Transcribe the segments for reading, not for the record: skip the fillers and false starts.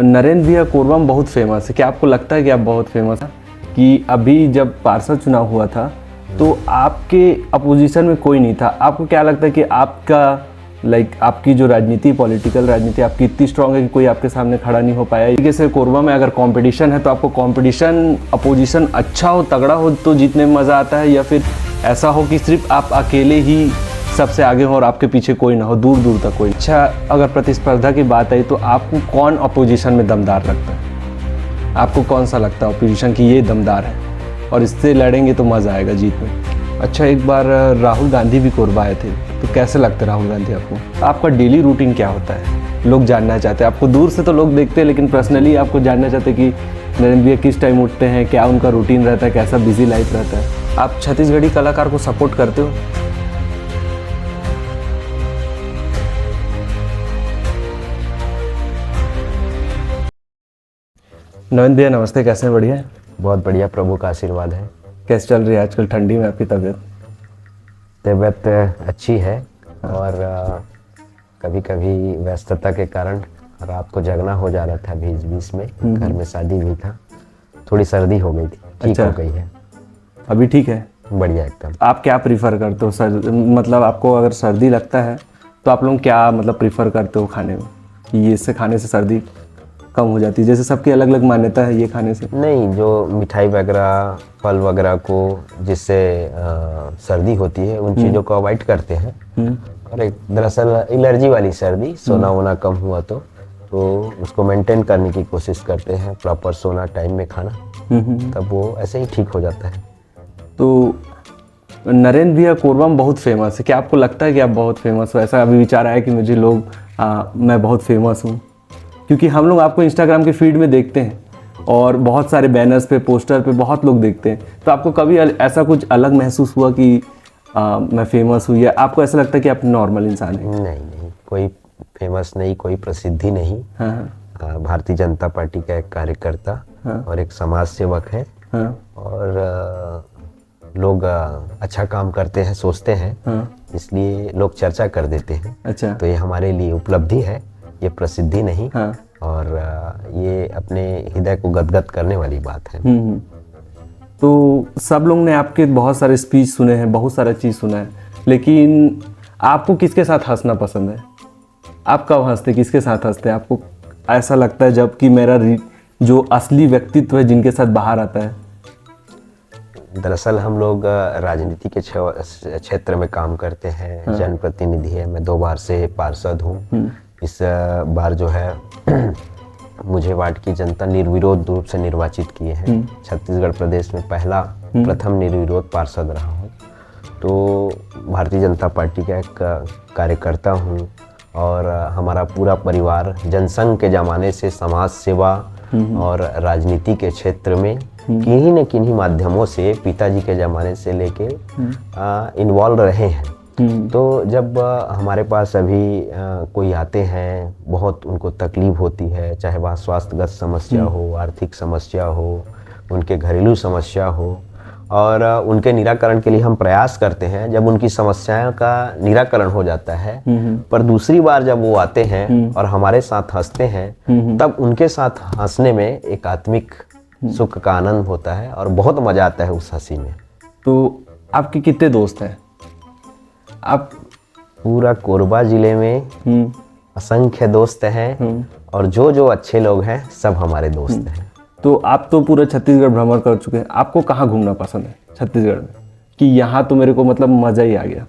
नरेंद्र भैया कोरबा में बहुत फेमस है। क्या आपको लगता है कि आप बहुत फेमस हैं? कि अभी जब पार्षद चुनाव हुआ था तो आपके अपोजिशन में कोई नहीं था। आपको क्या लगता है कि आपका आपकी जो राजनीति, पॉलिटिकल राजनीति आपकी इतनी स्ट्रांग है कि कोई आपके सामने खड़ा नहीं हो पाया? तरीके से कोरबा में अगर कंपटीशन है तो आपको कंपटीशन अपोजिशन अच्छा हो, तगड़ा हो तो जीतने में मज़ा आता है, या फिर ऐसा हो कि सिर्फ आप अकेले ही सबसे आगे हो और आपके पीछे कोई ना हो, दूर दूर तक कोई? अच्छा, अगर प्रतिस्पर्धा की बात आई तो आपको कौन अपोजिशन में दमदार लगता है? आपको कौन सा लगता है अपोजिशन की ये दमदार है और इससे लड़ेंगे तो मज़ा आएगा जीत में? अच्छा, एक बार राहुल गांधी भी कोरबा आए थे, तो कैसे लगते राहुल गांधी आपको? आपका डेली रूटीन क्या होता है? लोग जानना चाहते हैं। आपको दूर से तो लोग देखते हैं, लेकिन पर्सनली आपको जानना चाहते हैं कि नरेंद्र भैया किस टाइम उठते हैं, क्या उनका रूटीन रहता है, कैसा बिजी लाइफ रहता है। आप छत्तीसगढ़ी कलाकार को सपोर्ट करते हो? नवीन भैया नमस्ते, कैसे हैं? बढ़िया है? बहुत बढ़िया, प्रभु का आशीर्वाद है। कैसे चल रही है आजकल ठंडी में आपकी तबीयत? तबीयत अच्छी है और कभी कभी व्यस्तता के कारण रात को जगना हो जा रहा था बीच बीच में। घर में शादी भी था, थोड़ी सर्दी हो गई थी, ठीक अच्छा, हो गई है, अभी ठीक है? बढ़िया एकदम। आप क्या प्रीफर करते हो मतलब आपको अगर सर्दी लगता है तो आप लोग क्या प्रीफर करते हो खाने में कि ये इससे खाने से सर्दी कम हो जाती है? जैसे सबकी अलग अलग मान्यता है ये खाने से। नहीं, जो मिठाई वगैरह, फल वगैरह को जिससे सर्दी होती है उन चीज़ों को अवॉइड करते हैं। और एक दरअसल एलर्जी वाली सर्दी, सोना वोना कम हुआ तो उसको मेंटेन करने की कोशिश करते हैं, प्रॉपर सोना, टाइम में खाना, तब वो ऐसे ही ठीक हो जाता है। तो नरेंद्र भैया कोरबा में बहुत फेमस है। क्या आपको लगता है कि आप बहुत फेमस हो? ऐसा अभी विचार आया कि मुझे लोग मैं बहुत फेमस हूँ? क्योंकि हम लोग आपको इंस्टाग्राम के फीड में देखते हैं और बहुत सारे बैनर्स पे, पोस्टर पे बहुत लोग देखते हैं। तो आपको कभी ऐसा कुछ अलग महसूस हुआ कि मैं फेमस हूँ, या आपको ऐसा लगता है कि आप नॉर्मल इंसान हैं? नहीं, कोई फेमस नहीं, कोई प्रसिद्धि नहीं। हाँ। भारतीय जनता पार्टी का एक कार्यकर्ता और एक समाज सेवक है। और लोग अच्छा काम करते हैं, सोचते हैं, इसलिए लोग चर्चा कर देते हैं। अच्छा, तो ये हमारे लिए उपलब्धि है, ये प्रसिद्धि नहीं। और ये अपने हृदय को गदगद करने वाली बात है। तो सब लोग ने आपके बहुत सारे स्पीच सुने हैं, बहुत सारा चीज़ सुना है, लेकिन आपको किसके साथ हंसना पसंद है? आप कब हंसते, किसके साथ हंसते? आपको ऐसा लगता है जब कि मेरा जो असली व्यक्तित्व है जिनके साथ बाहर आता है? दरअसल हम लोग राजनीति के क्षेत्र में काम करते हैं। जनप्रतिनिधि है, मैं 2 बार से पार्षद हूँ। इस बार जो है मुझे वार्ड की जनता निर्विरोध रूप से निर्वाचित किए हैं। छत्तीसगढ़ प्रदेश में प्रथम निर्विरोध पार्षद रहा हूँ। तो भारतीय जनता पार्टी का एक कार्यकर्ता हूँ और हमारा पूरा परिवार जनसंघ के ज़माने से समाज सेवा और राजनीति के क्षेत्र में किन्हीं न किन्हीं माध्यमों से पिताजी के ज़माने से लेके इन्वॉल्व रहे हैं। तो जब हमारे पास अभी कोई आते हैं, बहुत उनको तकलीफ होती है, चाहे वह स्वास्थ्यगत समस्या हो, आर्थिक समस्या हो, उनके घरेलू समस्या हो, और उनके निराकरण के लिए हम प्रयास करते हैं। जब उनकी समस्याओं का निराकरण हो जाता है, पर दूसरी बार जब वो आते हैं और हमारे साथ हंसते हैं, तब उनके साथ हंसने में एक आत्मिक सुख का आनंद होता है और बहुत मजा आता है उस हंसी में। तो आपके कितने दोस्त हैं? आप पूरा कोरबा जिले में असंख्य दोस्त हैं और जो अच्छे लोग हैं सब हमारे दोस्त हैं। तो आप तो पूरा छत्तीसगढ़ भ्रमण कर चुके हैं। आपको कहाँ घूमना पसंद है छत्तीसगढ़ में कि यहाँ तो मेरे को मज़ा ही आ गया?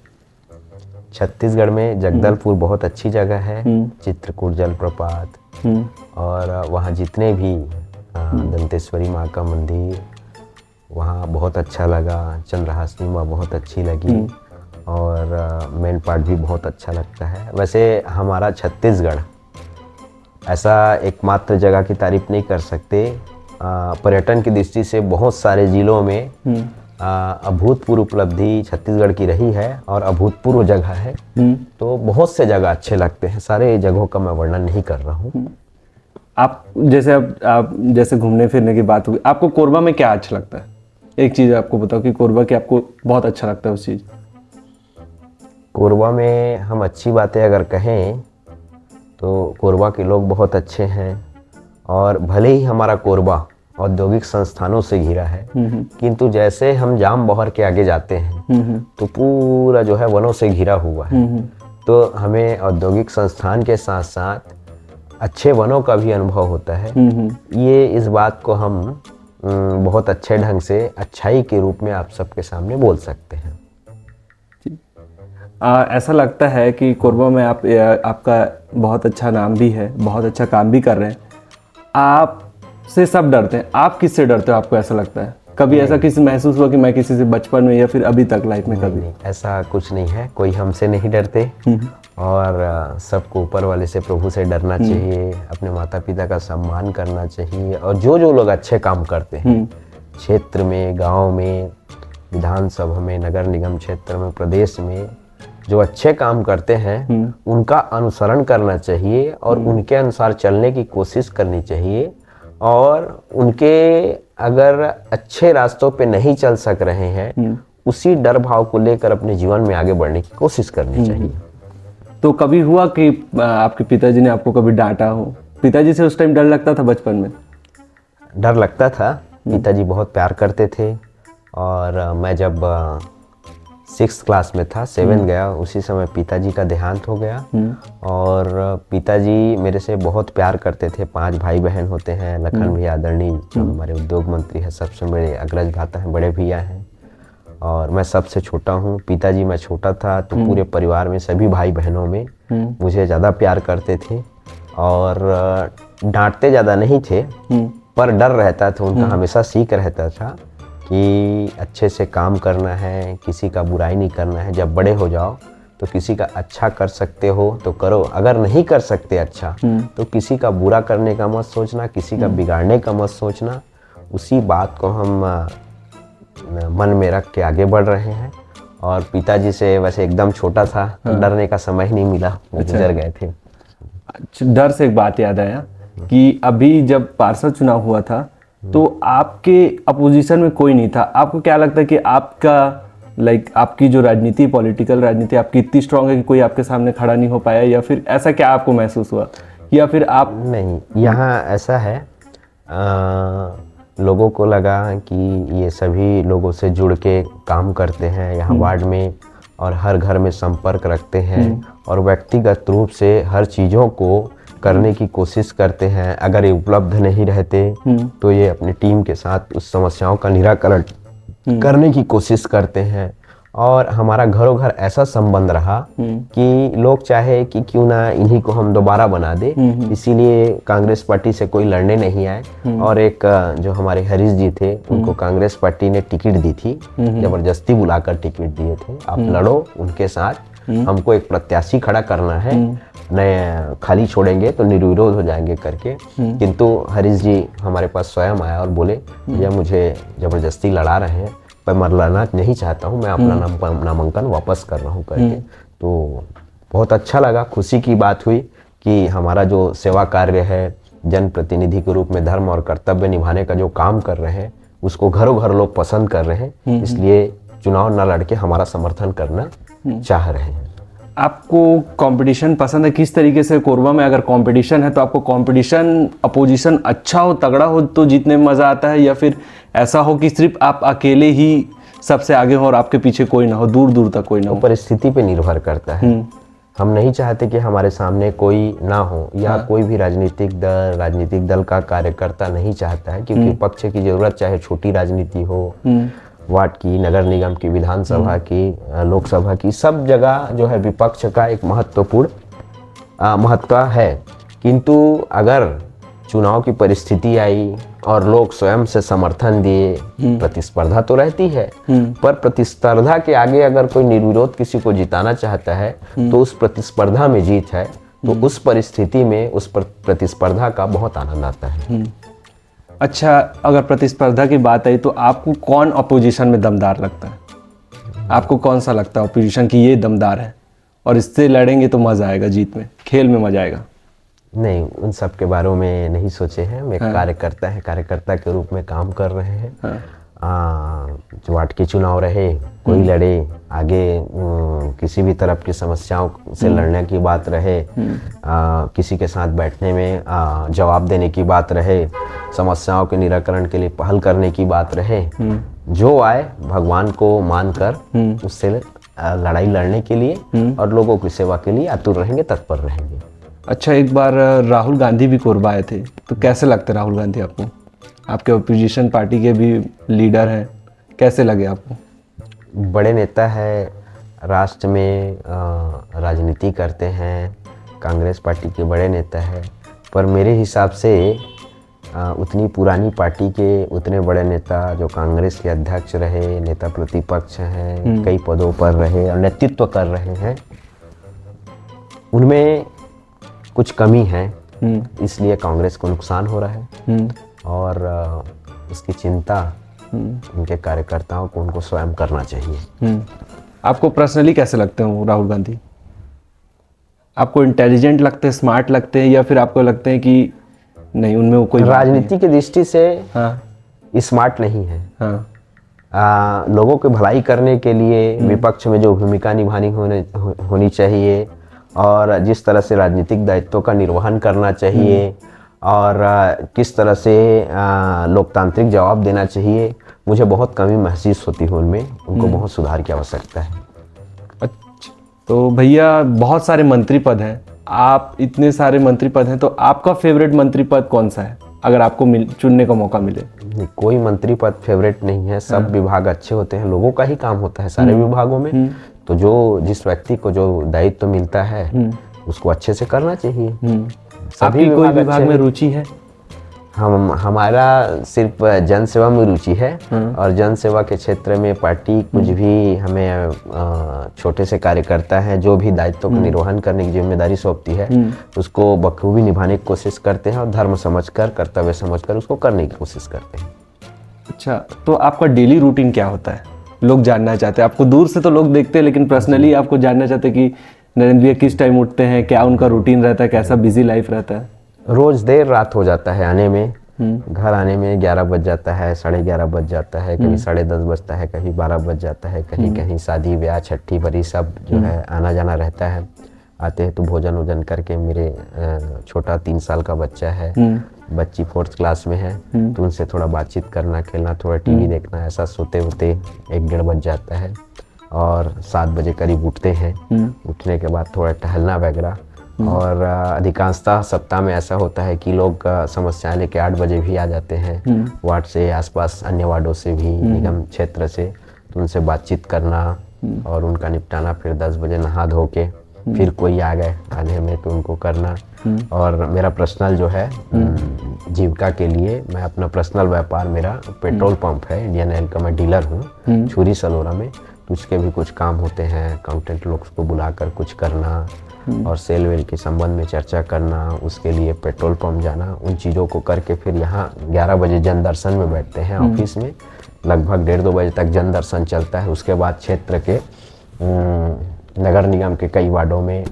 छत्तीसगढ़ में जगदलपुर बहुत अच्छी जगह है, चित्रकूट जलप्रपात, और वहाँ जितने भी दंतेश्वरी माँ का मंदिर, वहाँ बहुत अच्छा लगा। चंद्रहासिनी माँ बहुत अच्छी लगी और मेन पार्ट भी बहुत अच्छा लगता है। वैसे हमारा छत्तीसगढ़ ऐसा एकमात्र जगह की तारीफ नहीं कर सकते, पर्यटन की दृष्टि से बहुत सारे जिलों में अभूतपूर्व उपलब्धि छत्तीसगढ़ की रही है और अभूतपूर्व जगह है। तो बहुत से जगह अच्छे लगते हैं, सारे जगहों का मैं वर्णन नहीं कर रहा हूँ। आप जैसे घूमने फिरने की बात हुई, आपको कोरबा में क्या अच्छा लगता है? एक चीज़ आपको बताओ कि कोरबा की आपको बहुत अच्छा लगता है उस चीज़। कोरबा में हम अच्छी बातें अगर कहें तो कोरबा के लोग बहुत अच्छे हैं और भले ही हमारा कोरबा औद्योगिक संस्थानों से घिरा है, किंतु जैसे हम जाम बहर के आगे जाते हैं तो पूरा जो है वनों से घिरा हुआ है। तो हमें औद्योगिक संस्थान के साथ साथ अच्छे वनों का भी अनुभव होता है। ये इस बात को हम बहुत अच्छे ढंग से अच्छाई के रूप में आप सबके सामने बोल सकते हैं। ऐसा लगता है कि कोरबा में आपका बहुत अच्छा नाम भी है, बहुत अच्छा काम भी कर रहे हैं। आपसे सब डरते हैं, आप किससे डरते हो? आपको ऐसा लगता है कभी ऐसा किसी महसूस हुआ कि मैं किसी से बचपन में या फिर अभी तक लाइफ में कभी? नहीं, ऐसा कुछ नहीं है, कोई हमसे नहीं डरते। और सबको ऊपर वाले से, प्रभु से डरना चाहिए, अपने माता पिता का सम्मान करना चाहिए। और जो जो लोग अच्छे काम करते हैं क्षेत्र में, गांव में, विधानसभा में, नगर निगम क्षेत्र में, प्रदेश में जो अच्छे काम करते हैं उनका अनुसरण करना चाहिए और उनके अनुसार चलने की कोशिश करनी चाहिए। और उनके अगर अच्छे रास्तों पे नहीं चल सक रहे हैं, उसी डर भाव को लेकर अपने जीवन में आगे बढ़ने की कोशिश करनी चाहिए। तो कभी हुआ कि आपके पिताजी ने आपको कभी डांटा हो? पिताजी से उस टाइम डर लगता था बचपन में? डर लगता था। पिताजी बहुत प्यार करते थे। और मैं जब 6th क्लास में था, 7 गया, उसी समय पिताजी का देहांत हो गया। और पिताजी मेरे से बहुत प्यार करते थे। 5 भाई बहन होते हैं। लखन भैया आदरणीय हमारे उद्योग मंत्री हैं, सबसे बड़े अग्रज भ्राता हैं, बड़े भैया हैं। और मैं सबसे छोटा हूँ। पिताजी, मैं छोटा था तो पूरे परिवार में सभी भाई बहनों में मुझे ज़्यादा प्यार करते थे। और डांटते ज़्यादा नहीं थे, पर डर रहता था उनका, हमेशा सीख रहता था कि अच्छे से काम करना है, किसी का बुराई नहीं करना है। जब बड़े हो जाओ तो किसी का अच्छा कर सकते हो तो करो, अगर नहीं कर सकते अच्छा तो किसी का बुरा करने का मत सोचना, किसी का बिगाड़ने का मत सोचना। उसी बात को हम मन में रख के आगे बढ़ रहे हैं। और पिताजी से वैसे एकदम छोटा था, डरने का समय ही नहीं मिला, गुजर गए थे। डर से एक बात याद आया कि अभी जब पार्षद चुनाव हुआ था तो आपके अपोजिशन में कोई नहीं था। आपको क्या लगता है कि आपका आपकी जो राजनीति, पॉलिटिकल राजनीति आपकी इतनी स्ट्रांग है कि कोई आपके सामने खड़ा नहीं हो पाया, या फिर ऐसा क्या आपको महसूस हुआ? या फिर आप नहीं, यहाँ ऐसा है, लोगों को लगा कि ये सभी लोगों से जुड़ के काम करते हैं यहाँ वार्ड में और हर घर में संपर्क रखते हैं और व्यक्तिगत रूप से हर चीज़ों को करने की कोशिश करते हैं। अगर ये उपलब्ध नहीं रहते तो ये अपनी टीम के साथ उस समस्याओं का निराकरण करने की कोशिश करते हैं। और हमारा घरों घर ऐसा संबंध रहा कि लोग चाहे कि क्यों ना इन्हीं को हम दोबारा बना दे, इसीलिए कांग्रेस पार्टी से कोई लड़ने नहीं आए। और एक जो हमारे हरीश जी थे, उनको कांग्रेस पार्टी ने टिकट दी थी, जबरदस्ती बुलाकर टिकट दिए थे, आप लड़ो उनके साथ, हमको एक प्रत्याशी खड़ा करना है, नए खाली छोड़ेंगे तो निर्विरोध हो जाएंगे करके। किंतु हरीश जी हमारे पास स्वयं आया और बोले भैया मुझे जबरदस्ती लड़ा रहे हैं, पर मैं लड़ना नहीं चाहता हूँ, मैं अपना नामांकन वापस कर रहा हूँ करके। तो बहुत अच्छा लगा, खुशी की बात हुई कि हमारा जो सेवा कार्य है, जनप्रतिनिधि के रूप में धर्म और कर्तव्य निभाने का जो काम कर रहे हैं उसको घरों घर लोग पसंद कर रहे हैं, इसलिए चुनाव न लड़के हमारा समर्थन करना चाह रहे हैं। आपको कंपटीशन पसंद है? किस तरीके से कोरबा में अगर कंपटीशन है तो आपको कंपटीशन, अपोजिशन अच्छा हो, तगड़ा हो तो जीतने में मज़ा आता है, या फिर ऐसा हो कि सिर्फ आप अकेले ही सबसे आगे हो और आपके पीछे कोई ना हो, दूर दूर तक कोई ना हो? परिस्थिति पे निर्भर करता है। हम नहीं चाहते कि हमारे सामने कोई ना हो, या कोई भी राजनीतिक दल का कार्यकर्ता नहीं चाहता है, क्योंकि पक्ष की जरूरत, चाहे छोटी राजनीति हो, वार्ड की, नगर निगम की, विधानसभा की, लोकसभा की, सब जगह जो है विपक्ष का एक महत्वपूर्ण महत्व है। किंतु अगर चुनाव की परिस्थिति आई और लोग स्वयं से समर्थन दिए, प्रतिस्पर्धा तो रहती है, पर प्रतिस्पर्धा के आगे अगर कोई निर्विरोध किसी को जिताना चाहता है तो उस प्रतिस्पर्धा में जीत है, तो उस परिस्थिति में उस प्रतिस्पर्धा का बहुत आनंद आता है। अच्छा, अगर प्रतिस्पर्धा की बात आई तो आपको कौन अपोजिशन में दमदार लगता है? आपको कौन सा लगता है अपोजिशन की ये दमदार है और इससे लड़ेंगे तो मजा आएगा, जीत में, खेल में मजा आएगा? नहीं, उन सब के बारे में नहीं सोचे हैं। मैं कार्यकर्ता के रूप में काम कर रहे हैं। जो वार्ड चुनाव रहे, कोई लड़े आगे, किसी भी तरफ की समस्याओं से लड़ने की बात रहे, किसी के साथ बैठने में जवाब देने की बात रहे, समस्याओं के निराकरण के लिए पहल करने की बात रहे, जो आए भगवान को मानकर उससे लड़ाई लड़ने के लिए और लोगों की सेवा के लिए आतुर रहेंगे, तत्पर रहेंगे। अच्छा, एक बार राहुल गांधी भी कोरबा आए थे, तो कैसे लगते राहुल गांधी आपको? आपके अपोजिशन पार्टी के भी लीडर हैं, कैसे लगे आपको? बड़े नेता है, राष्ट्र में राजनीति करते हैं, कांग्रेस पार्टी के बड़े नेता है, पर मेरे हिसाब से उतनी पुरानी पार्टी के उतने बड़े नेता जो कांग्रेस के अध्यक्ष रहे, नेता प्रतिपक्ष हैं, कई पदों पर रहे और नेतृत्व कर रहे हैं, उनमें कुछ कमी है, इसलिए कांग्रेस को नुकसान हो रहा है और इसकी चिंता उनके कार्यकर्ताओं को उनको स्वयं करना चाहिए। आपको पर्सनली कैसे लगते हैं राहुल गांधी? आपको इंटेलिजेंट लगते हैं, स्मार्ट लगते हैं, या फिर आपको लगते हैं कि नहीं उनमें वो कोई राजनीति की दृष्टि से स्मार्ट नहीं है। लोगों की भलाई करने के लिए विपक्ष में जो भूमिका निभानी होनी चाहिए और जिस तरह से राजनीतिक दायित्वों का निर्वहन करना चाहिए और किस तरह से लोकतांत्रिक जवाब देना चाहिए, मुझे बहुत कमी महसूस होती है उनमें। उनको बहुत सुधार की आवश्यकता है। अच्छा, तो भैया बहुत सारे मंत्री पद हैं, आप इतने सारे मंत्री पद हैं, तो आपका फेवरेट मंत्री पद कौन सा है अगर आपको चुनने का मौका मिले? कोई मंत्री पद फेवरेट नहीं है, सब विभाग अच्छे होते हैं, लोगों का ही काम होता है सारे विभागों में। तो जो जिस व्यक्ति को जो दायित्व मिलता है उसको अच्छे से करना चाहिए। सभी कोई विभाग में रुचि है? हमारा सिर्फ जन सेवा में रुचि है और जन सेवा के क्षेत्र में पार्टी कुछ भी हमें छोटे से कार्यकर्ता हैं जो भी दायित्व का निर्वहन करने की जिम्मेदारी सौंपती है उसको बखूबी निभाने की कोशिश करते हैं और धर्म समझकर, कर्तव्य समझकर उसको करने की कोशिश करते हैं। अच्छा, तो आपका डेली रूटीन क्या होता है? लोग जानना चाहते हैं, आपको दूर से तो लोग देखते हैं लेकिन पर्सनली आपको जानना चाहते हैं कि नरेंद्र भैया किस टाइम उठते हैं, क्या उनका रूटीन रहता है, कैसा बिजी लाइफ रहता है? रोज देर रात हो जाता है आने में, घर आने में 11 बज जाता है, 11:30 बज जाता है, कभी 10:30 बजता है, कभी 12 बज जाता है, कहीं कहीं शादी ब्याह छठी बरी सब जो है आना जाना रहता है। आते हैं तो भोजन वोजन करके, मेरे छोटा 3 साल का बच्चा है, बच्ची 4th क्लास में है, तो उनसे थोड़ा बातचीत करना, खेलना, थोड़ा टीवी देखना, ऐसा सोते होते 1-1:30 बज जाता है और 7 बजे करीब उठते हैं। उठने के बाद थोड़ा टहलना वगैरह और अधिकांशतः सप्ताह में ऐसा होता है कि लोग समस्याएं लेके 8 बजे भी आ जाते हैं, वार्ड से आसपास अन्य वार्डों से भी, निगम क्षेत्र से, तो उनसे बातचीत करना और उनका निपटाना, फिर 10 बजे नहा धो के फिर कोई आ गए आने में तो उनको करना। और मेरा पर्सनल जो है जीविका के लिए मैं अपना पर्सनल व्यापार, मेरा पेट्रोल पंप है, इंडियन ऑयल का मैं डीलर हूँ छुरी सलोरा में, तो उसके भी कुछ काम होते हैं, अकाउंटेंट लोग को बुलाकर कुछ करना और सेल वेल के संबंध में चर्चा करना, उसके लिए पेट्रोल पंप जाना, उन चीज़ों को करके फिर यहाँ 11 बजे जन दर्शन में बैठते हैं ऑफिस में, लगभग 1:30-2 बजे तक जन दर्शन चलता है। उसके बाद क्षेत्र के नगर निगम के कई वार्डों में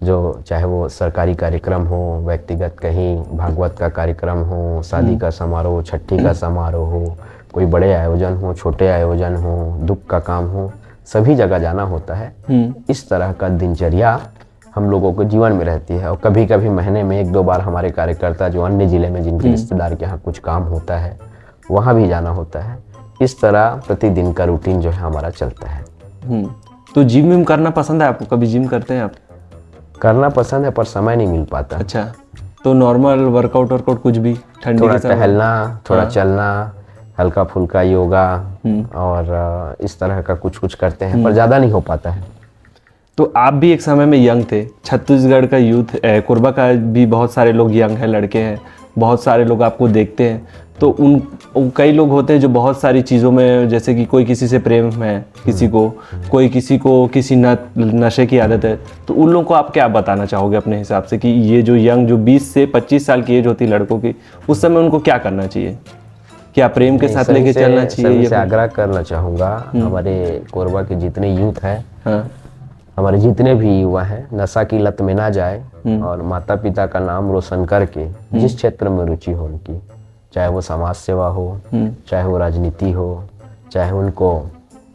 जो चाहे वो सरकारी कार्यक्रम हो, व्यक्तिगत कहीं भागवत का कार्यक्रम हो, शादी का समारोह, छठी का समारोह हो, कोई बड़े आयोजन हो, छोटे आयोजन हो, दुख का काम हो, सभी जगह जाना होता है। इस तरह का दिनचर्या हम लोगों को जीवन में रहती है और कभी कभी महीने में 1-2 बार हमारे कार्यकर्ता जो अन्य जिले में जिनके रिश्तेदार के यहाँ कुछ काम होता है वहाँ भी जाना होता है। इस तरह प्रतिदिन का रूटीन जो है हमारा चलता है। तो जिम करना पसंद है आपको? कभी जिम करते हैं आप? करना पसंद है पर समय नहीं मिल पाता। अच्छा, तो नॉर्मल वर्कआउट कुछ भी? थोड़ा टहलना, थोड़ा चलना, हल्का फुल्का योगा और इस तरह का कुछ करते हैं पर ज़्यादा नहीं हो पाता है। तो आप भी एक समय में यंग थे, छत्तीसगढ़ का यूथ, कोरबा का भी बहुत सारे लोग यंग हैं, लड़के हैं, बहुत सारे लोग आपको देखते हैं, तो उन कई लोग होते हैं जो बहुत सारी चीज़ों में, जैसे कि कोई किसी से प्रेम है, कोई किसी को किसी नशे की आदत है, तो उन लोगों को आप क्या बताना चाहोगे अपने हिसाब से कि ये जो यंग, जो 20 से 25 साल की एज होती है लड़कों की, उस समय उनको क्या करना चाहिए? क्या प्रेम के साथ लेके चलना चाहिए? से आग्रह करना चाहूँगा, हमारे कोरबा के जितने यूथ हैं, हमारे जितने भी युवा हैं, नशा की लत में ना जाए और माता पिता का नाम रोशन करके जिस क्षेत्र में रुचि हो उनकी चाहे वो समाज सेवा हो, चाहे वो राजनीति हो, चाहे उनको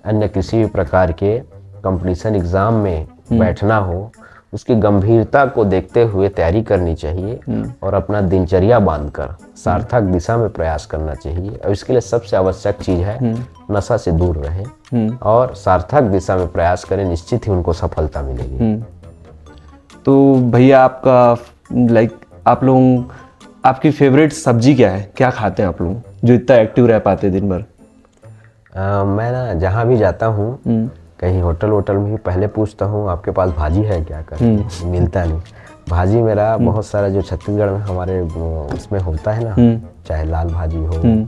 अन्य किसी भी प्रकार के कंपटीशन एग्जाम में बैठना हो, उसकी गंभीरता को देखते हुए तैयारी करनी चाहिए और अपना दिनचर्या बांधकर सार्थक दिशा में प्रयास करना चाहिए। और इसके लिए सबसे आवश्यक चीज है नशा से दूर रहे और सार्थक दिशा में प्रयास करें, निश्चित ही उनको सफलता मिलेगी। तो भैया आपका आप लोग आपकी फेवरेट सब्जी क्या है, क्या खाते हैं आप लोग जो इतना एक्टिव रह पाते दिन भर? मैं ना जहाँ भी जाता हूँ, कहीं होटल में भी पहले पूछता हूँ आपके पास भाजी है क्या, कर मिलता नहीं। भाजी मेरा बहुत सारा जो छत्तीसगढ़ में हमारे उसमें होता है ना, चाहे लाल भाजी हो,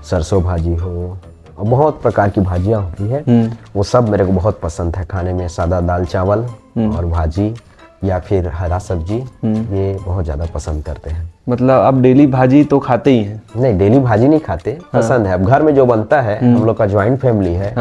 सरसों भाजी हो, और बहुत प्रकार की भाजियाँ होती है, वो सब मेरे को बहुत पसंद है खाने में। सादा दाल चावल और भाजी या फिर हरा सब्जी, ये बहुत ज़्यादा पसंद करते हैं। मतलब आप डेली भाजी तो खाते ही हैं? नहीं, डेली भाजी नहीं खाते, पसंद है। अब घर में जो बनता है, हम लोग का ज्वाइंट फैमिली है,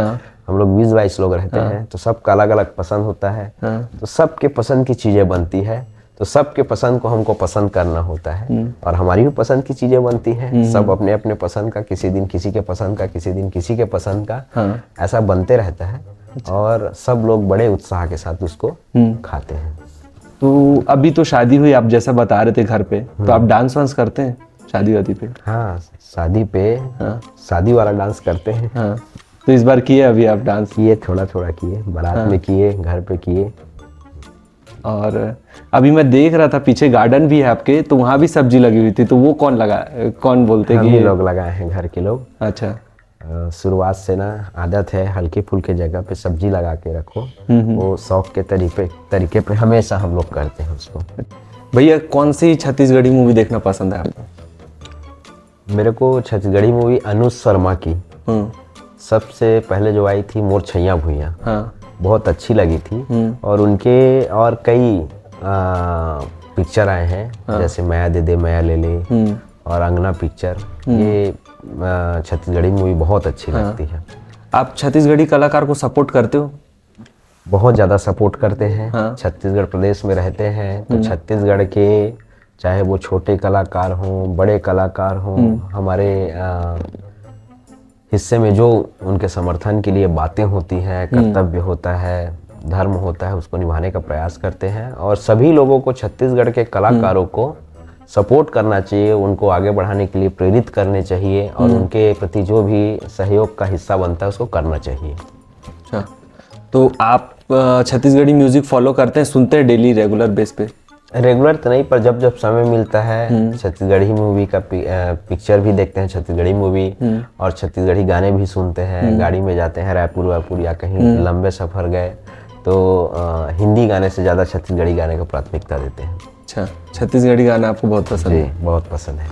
हम लोग 20-22 लोग रहते हैं, तो सबका अलग अलग पसंद होता है, तो सबके पसंद की चीज़ें बनती है, तो सबके पसंद को हमको पसंद करना होता है और हमारी भी पसंद की चीज़ें बनती है। सब अपने अपने पसंद का, किसी दिन किसी के पसंद का, किसी दिन किसी के पसंद का, ऐसा बनते रहता है और सब लोग बड़े उत्साह के साथ उसको खाते हैं। तो अभी तो शादी हुई, आप जैसा बता रहे थे घर पे, तो आप डांस वांस करते हैं शादी वादी पे? हाँ, शादी पे शादी वाला डांस करते हैं। हाँ, तो इस बार किए अभी आप डांस? किए, थोड़ा थोड़ा किए, बारात में किए, घर पे किए। और अभी मैं देख रहा था पीछे गार्डन भी है आपके, तो वहाँ भी सब्जी लगी हुई थी, तो वो कौन बोलते कि लोग लगाए हैं, घर के लोग। अच्छा। शुरुआत से ना आदत है हल्के फुल्के जगह पे सब्जी लगा के रखो, वो शौक के तरीके पे हमेशा हम लोग करते हैं उसको। भैया कौन सी छत्तीसगढ़ी मूवी देखना पसंद है आपको? मेरे को छत्तीसगढ़ी मूवी अनुज शर्मा की सबसे पहले जो आई थी, मोर छैया भुइयां, बहुत अच्छी लगी थी। और उनके और कई पिक्चर आए हैं, जैसे माया दे दे माया ले ले और अंगना पिक्चर, ये छत्तीसगढ़ी मूवी बहुत अच्छी लगती है। आप छत्तीसगढ़ी कलाकार को सपोर्ट करते हो? बहुत ज़्यादा सपोर्ट करते हैं। छत्तीसगढ़ प्रदेश में रहते हैं तो छत्तीसगढ़ के चाहे वो छोटे कलाकार हों, बड़े कलाकार हों, हमारे हिस्से में जो उनके समर्थन के लिए बातें होती हैं, कर्तव्य होता है, धर्म होता है, उसको निभाने का प्रयास करते हैं। और सभी लोगों को, छत्तीसगढ़ के कलाकारों को सपोर्ट करना चाहिए, उनको आगे बढ़ाने के लिए प्रेरित करने चाहिए और उनके प्रति जो भी सहयोग का हिस्सा बनता है उसको करना चाहिए। अच्छा, तो आप छत्तीसगढ़ी म्यूजिक फॉलो करते हैं, सुनते हैं डेली रेगुलर बेस पे? रेगुलर तो नहीं, पर जब जब समय मिलता है छत्तीसगढ़ी मूवी का पिक्चर भी देखते हैं, छत्तीसगढ़ी मूवी, और छत्तीसगढ़ी गाने भी सुनते हैं। गाड़ी में जाते हैं रायपुर वायपुर या कहीं लंबे सफ़र गए तो हिंदी गाने से ज़्यादा छत्तीसगढ़ी गाने को प्राथमिकता देते हैं। अच्छा, छत्तीसगढ़ी गाना आपको बहुत पसंद है? बहुत पसंद है।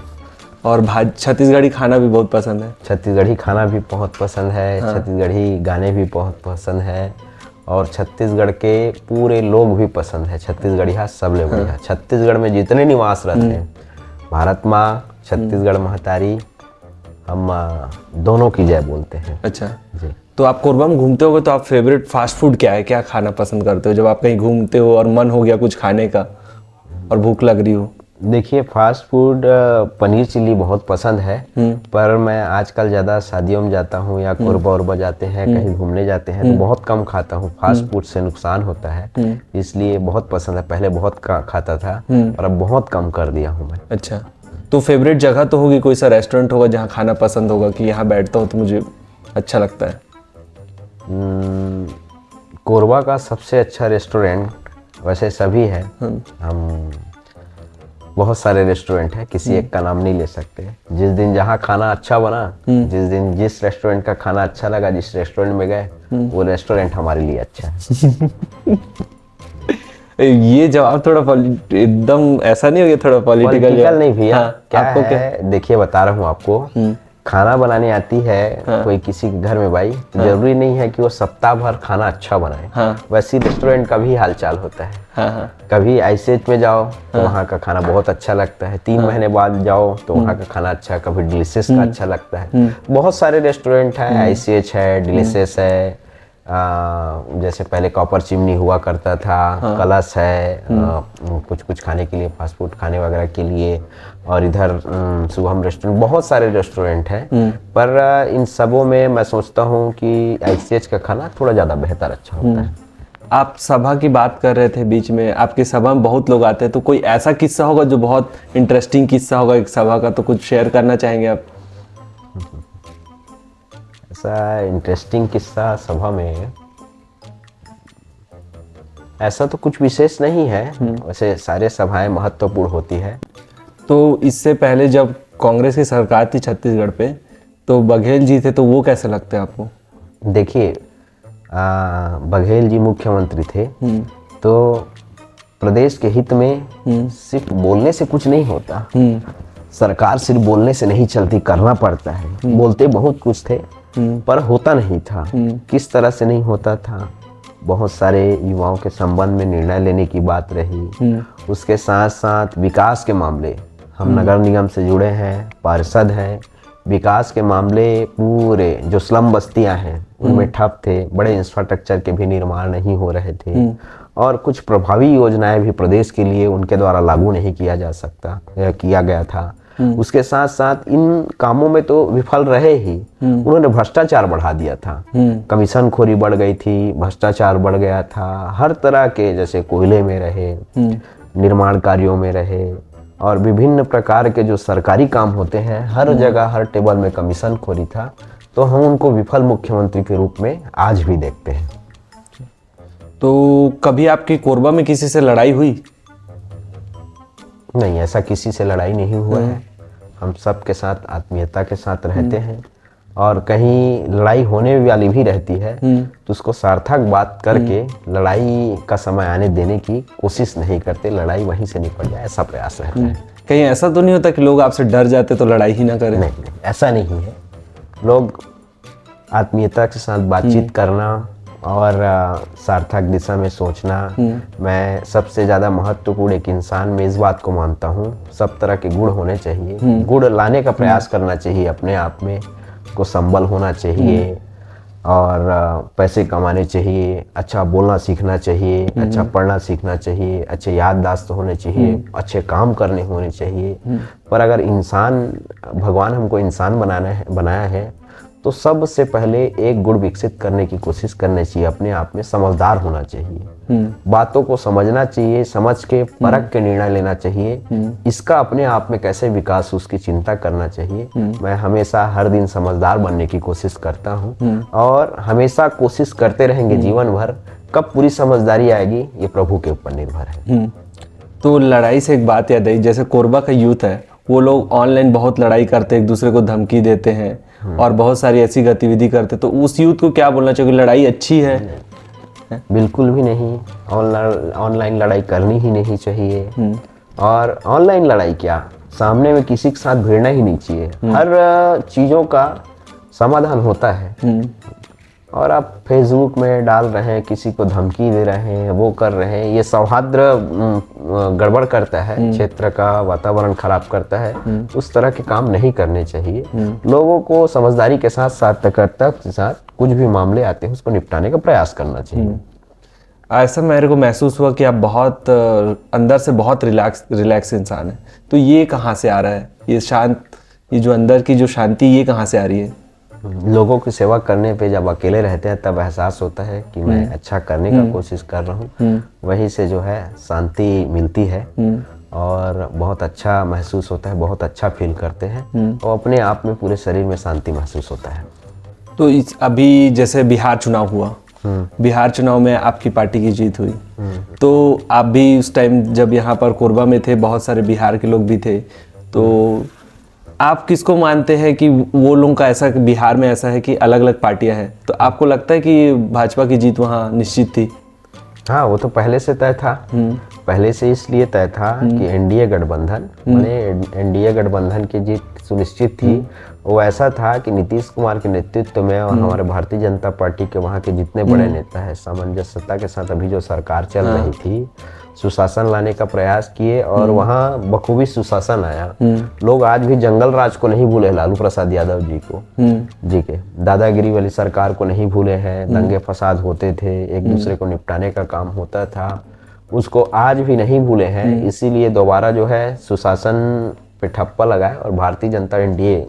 और छत्तीसगढ़ी खाना भी बहुत पसंद है? छत्तीसगढ़ी खाना भी बहुत पसंद है, छत्तीसगढ़ी गाने भी बहुत पसंद है और छत्तीसगढ़ के पूरे लोग भी पसंद है। छत्तीसगढ़ी सब ले बढ़िया। छत्तीसगढ़ में जितने निवास रहते हैं, भारत माँ, छत्तीसगढ़ महतारी, हम दोनों की जय बोलते हैं। अच्छा जी। तो आप कोरबा में घूमते होगे तो आप फेवरेट फास्ट फूड क्या है, क्या खाना पसंद करते हो जब आप कहीं घूमते हो और मन हो गया कुछ खाने का और भूख लग रही हो? देखिए, फास्ट फूड पनीर चिल्ली बहुत पसंद है, पर मैं आजकल ज़्यादा शादियों में जाता हूँ या कोरबा उरबा जाते हैं, कहीं घूमने जाते हैं तो बहुत कम खाता हूँ। फास्ट फूड से नुकसान होता है, इसलिए बहुत पसंद है। पहले बहुत खाता था और अब बहुत कम कर दिया हूँ मैं। अच्छा, तो फेवरेट जगह तो होगी, कोई सा रेस्टोरेंट होगा जहाँ खाना पसंद होगा कि यहाँ बैठता हूँ तो मुझे अच्छा लगता है? कोरबा का सबसे अच्छा रेस्टोरेंट वैसे सभी है, हम बहुत सारे रेस्टोरेंट है, किसी एक का नाम नहीं ले सकते। जिस दिन जहाँ खाना अच्छा बना, जिस दिन जिस रेस्टोरेंट का खाना अच्छा लगा, जिस रेस्टोरेंट में गए, वो रेस्टोरेंट हमारे लिए अच्छा है। ये जवाब थोड़ा एकदम ऐसा नहीं हो गया, थोड़ा पॉलिटिकल नहीं भैया। क्या है, देखिए बता रहा हूँ आपको, खाना बनाने आती है कोई किसी के घर में भाई, तो जरूरी नहीं है कि वो सप्ताह भर खाना अच्छा बनाए। वैसे रेस्टोरेंट का भी हालचाल होता है। कभी ऐसे में जाओ तो वहाँ का खाना बहुत अच्छा लगता है, 3 महीने बाद जाओ तो वहाँ का खाना अच्छा, कभी डिलीशियस का अच्छा लगता है। बहुत सारे रेस्टोरेंट है, ICH है, डिलीशियस है, जैसे पहले कॉपर चिमनी हुआ करता था, कलश है, कुछ कुछ खाने के लिए, फास्ट फूड खाने वगैरह के लिए, और इधर शुभम रेस्टोरेंट, बहुत सारे रेस्टोरेंट हैं। पर इन सबों में मैं सोचता हूँ कि ICH का खाना थोड़ा ज़्यादा बेहतर अच्छा होता है। आप सभा की बात कर रहे थे बीच में, आपकी सभा में बहुत लोग आते हैं, तो कोई ऐसा किस्सा होगा जो बहुत इंटरेस्टिंग किस्सा होगा एक सभा का, तो कुछ शेयर करना चाहेंगे आप? ऐसा इंटरेस्टिंग किस्सा सभा में ऐसा तो कुछ विशेष नहीं है, वैसे सारे सभाएं महत्वपूर्ण होती है। तो इससे पहले जब कांग्रेस की सरकार थी छत्तीसगढ़ पे, तो बघेल जी थे, तो वो कैसे लगते हैं आपको? देखिए, बघेल जी मुख्यमंत्री थे, तो प्रदेश के हित में सिर्फ बोलने से कुछ नहीं होता। सरकार सिर्फ बोलने से नहीं चलती, करना पड़ता है। बोलते बहुत कुछ थे पर होता नहीं था। किस तरह से नहीं होता था? बहुत सारे युवाओं के संबंध में निर्णय लेने की बात रही। उसके साथ साथ विकास के मामले, हम नगर निगम से जुड़े हैं, पार्षद हैं, विकास के मामले पूरे जो स्लम बस्तियां हैं उनमें ठप थे। बड़े इंफ्रास्ट्रक्चर के भी निर्माण नहीं हो रहे थे, और कुछ प्रभावी योजनाएं भी प्रदेश के लिए उनके द्वारा लागू नहीं किया गया था। उसके साथ साथ इन कामों में तो विफल रहे ही, उन्होंने भ्रष्टाचार बढ़ा दिया था। कमीशन खोरी बढ़ गई थी, भ्रष्टाचार बढ़ गया था हर तरह के, जैसे कोयले में रहे, निर्माण कार्यों में रहे, और विभिन्न प्रकार के जो सरकारी काम होते हैं हर जगह हर टेबल में कमीशन खोरी था। तो हम उनको विफल मुख्यमंत्री के रूप में आज भी देखते हैं। तो कभी आपकी कोरबा में किसी से लड़ाई हुई? नहीं, ऐसा किसी से लड़ाई नहीं हुआ है। हम सब के साथ आत्मीयता के साथ रहते हैं, और कहीं लड़ाई होने वाली भी रहती है तो उसको सार्थक बात करके लड़ाई का समय आने देने की कोशिश नहीं करते, लड़ाई वहीं से निपट जाए ऐसा प्रयास रहता है। कहीं ऐसा तो नहीं होता कि लोग आपसे डर जाते तो लड़ाई ही ना करें? नहीं, ऐसा नहीं है। लोग आत्मीयता के साथ बातचीत करना और सार्थक दिशा में सोचना, मैं सबसे ज़्यादा महत्वपूर्ण एक इंसान में इस बात को मानता हूँ, सब तरह के गुण होने चाहिए। गुण लाने का प्रयास करना चाहिए अपने आप में, को संबल होना चाहिए, और पैसे कमाने चाहिए, अच्छा बोलना सीखना चाहिए, अच्छा पढ़ना सीखना चाहिए, अच्छे याददाश्त होने चाहिए, अच्छे काम करने होने चाहिए। पर अगर इंसान, भगवान हमको इंसान बनाया है तो सबसे पहले एक गुण विकसित करने की कोशिश करनी चाहिए, अपने आप में समझदार होना चाहिए, बातों को समझना चाहिए, समझ के परख के निर्णय लेना चाहिए, इसका अपने आप में कैसे विकास उसकी चिंता करना चाहिए। मैं हमेशा हर दिन समझदार बनने की कोशिश करता हूँ, और हमेशा कोशिश करते रहेंगे जीवन भर। कब पूरी समझदारी आएगी ये प्रभु के ऊपर निर्भर है। तो लड़ाई से एक बात याद आई, जैसे कोरबा का यूथ है वो लोग ऑनलाइन बहुत लड़ाई करते हैं, एक दूसरे को धमकी देते हैं और बहुत सारी ऐसी गतिविधि करते, तो उस यूथ को क्या बोलना चाहिए? लड़ाई अच्छी है? बिल्कुल भी नहीं, ऑनलाइन लड़ाई करनी ही नहीं चाहिए। और ऑनलाइन लड़ाई क्या, सामने में किसी के साथ भिड़ना ही नहीं चाहिए। हर चीज़ों का समाधान होता है, और आप फेसबुक में डाल रहे हैं, किसी को धमकी दे रहे हैं, वो कर रहे हैं, ये सौहार्द गड़बड़ करता है, क्षेत्र का वातावरण खराब करता है। उस तरह के काम नहीं करने चाहिए। लोगों को समझदारी के साथ, सार्थकता के साथ कुछ भी मामले आते हैं उसको निपटाने का प्रयास करना चाहिए। ऐसा मेरे को महसूस हुआ कि आप बहुत अंदर से बहुत रिलैक्स इंसान है, तो ये कहाँ से आ रहा है? ये जो अंदर की जो शांति, ये कहाँ से आ रही है? लोगों की सेवा करने पे जब अकेले रहते हैं तब एहसास होता है कि मैं अच्छा करने का कोशिश कर रहा हूँ, वहीं से जो है शांति मिलती है, और बहुत अच्छा महसूस होता है, बहुत अच्छा फील करते हैं, और अपने आप में पूरे शरीर में शांति महसूस होता है। तो अभी जैसे बिहार चुनाव हुआ, बिहार चुनाव में आपकी पार्टी की जीत हुई, तो आप भी उस टाइम जब यहाँ पर कोरबा में थे, बहुत सारे बिहार के लोग भी थे, तो आप किसको मानते हैं कि वो लोगों का ऐसा, बिहार में ऐसा है कि अलग अलग पार्टियां हैं, तो आपको लगता है कि भाजपा की जीत वहाँ निश्चित थी? हाँ, वो तो पहले से तय था। पहले से इसलिए तय था कि एनडीए गठबंधन, एनडीए गठबंधन की जीत सुनिश्चित थी। वो ऐसा था कि नीतीश कुमार के नेतृत्व में और हमारे भारतीय जनता पार्टी के वहाँ के जितने बड़े नेता हैं, सामंजस्यता के साथ अभी जो सरकार चल रही थी, सुशासन लाने का प्रयास किए और वहाँ बखूबी सुशासन आया। लोग आज भी जंगल राज को नहीं भूले, लालू प्रसाद यादव जी को, जी के दादागिरी वाली सरकार को नहीं भूले हैं। दंगे फसाद होते थे, एक दूसरे को निपटाने का काम होता था, उसको आज भी नहीं भूले हैं। इसीलिए दोबारा जो है सुशासन पे ठप्पा लगाए और भारतीय जनता एनडीए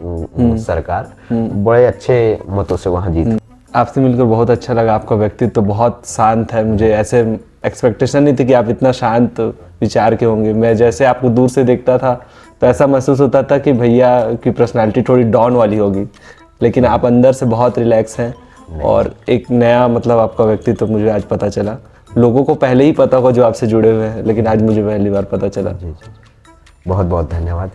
सरकार बड़े अच्छे मतों से वहाँ जीती। आपसे मिलकर बहुत अच्छा लगा। आपका व्यक्तित्व तो बहुत शांत है, मुझे ऐसे एक्सपेक्टेशन नहीं थी कि आप इतना शांत विचार के होंगे। मैं जैसे आपको दूर से देखता था तो ऐसा महसूस होता था कि भैया की पर्सनालिटी थोड़ी डाउन वाली होगी, लेकिन आप अंदर से बहुत रिलैक्स हैं और एक नया मतलब आपका व्यक्तित्व मुझे आज पता चला। लोगों को पहले ही पता हो जो आपसे जुड़े हुए हैं, लेकिन आज मुझे पहली बार पता चला। जी जी, बहुत बहुत धन्यवाद।